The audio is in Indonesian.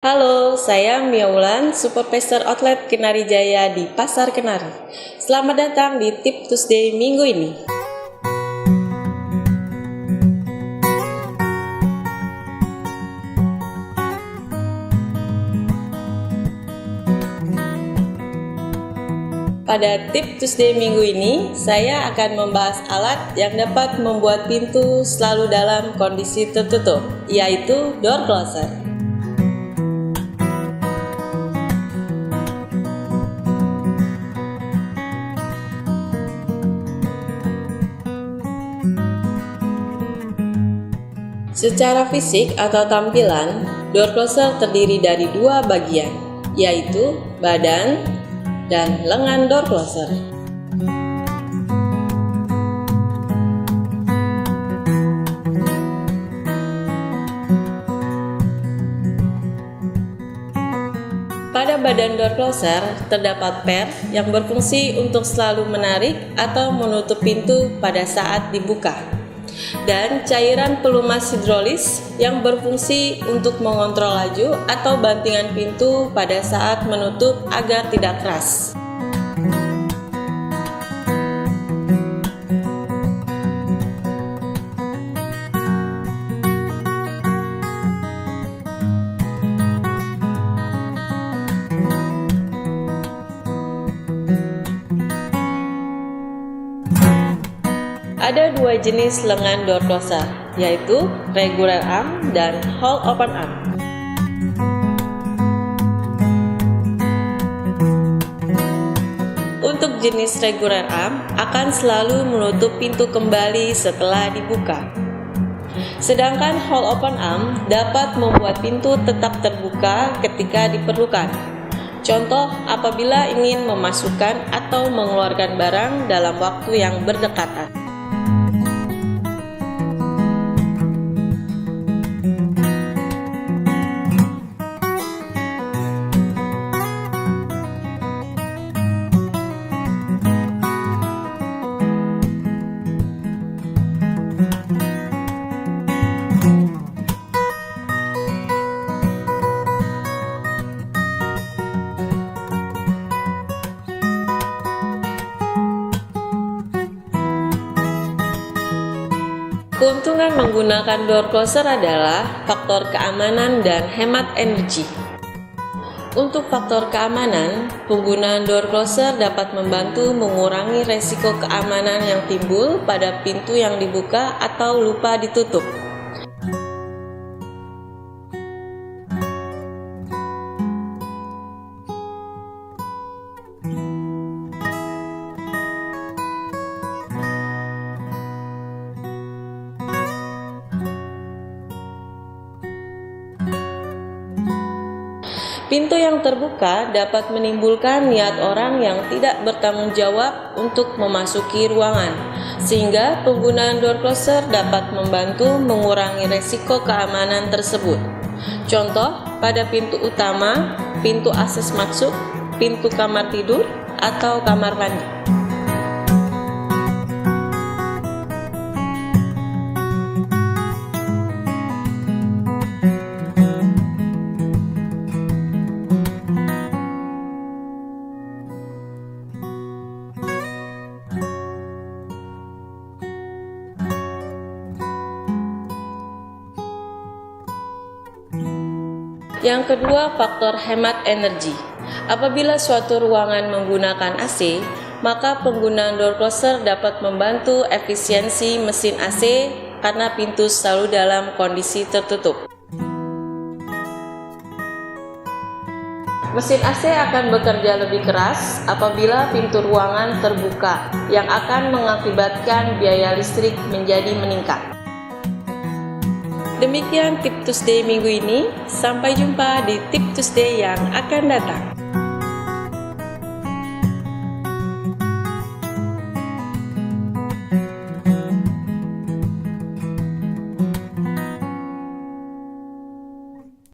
Halo, saya Mia Wulan, Supervisor Outlet Kenari Jaya di Pasar Kenari. Selamat datang di Tip Tuesday minggu ini. Pada Tip Tuesday minggu ini, saya akan membahas alat yang dapat membuat pintu selalu dalam kondisi tertutup, yaitu door closer. Secara fisik atau tampilan, door closer terdiri dari dua bagian, yaitu badan dan lengan door closer. Pada badan door closer terdapat per yang berfungsi untuk selalu menarik atau menutup pintu pada saat dibuka, dan cairan pelumas hidrolis yang berfungsi untuk mengontrol laju atau bantingan pintu pada saat menutup agar tidak keras. Ada dua jenis lengan door closer, yaitu regular arm dan hold open arm. Untuk jenis regular arm akan selalu menutup pintu kembali setelah dibuka. Sedangkan hold open arm dapat membuat pintu tetap terbuka ketika diperlukan. Contoh, apabila ingin memasukkan atau mengeluarkan barang dalam waktu yang berdekatan. Keuntungan menggunakan door closer adalah faktor keamanan dan hemat energi. Untuk faktor keamanan, penggunaan door closer dapat membantu mengurangi resiko keamanan yang timbul pada pintu yang dibuka atau lupa ditutup. Pintu yang terbuka dapat menimbulkan niat orang yang tidak bertanggung jawab untuk memasuki ruangan, sehingga penggunaan door closer dapat membantu mengurangi resiko keamanan tersebut. Contoh, pada pintu utama, pintu akses masuk, pintu kamar tidur, atau kamar mandi. Yang kedua, faktor hemat energi. Apabila suatu ruangan menggunakan AC, maka penggunaan door closer dapat membantu efisiensi mesin AC karena pintu selalu dalam kondisi tertutup. Mesin AC akan bekerja lebih keras apabila pintu ruangan terbuka, yang akan mengakibatkan biaya listrik menjadi meningkat. Demikian Tip Tuesday minggu ini, sampai jumpa di Tip Tuesday yang akan datang.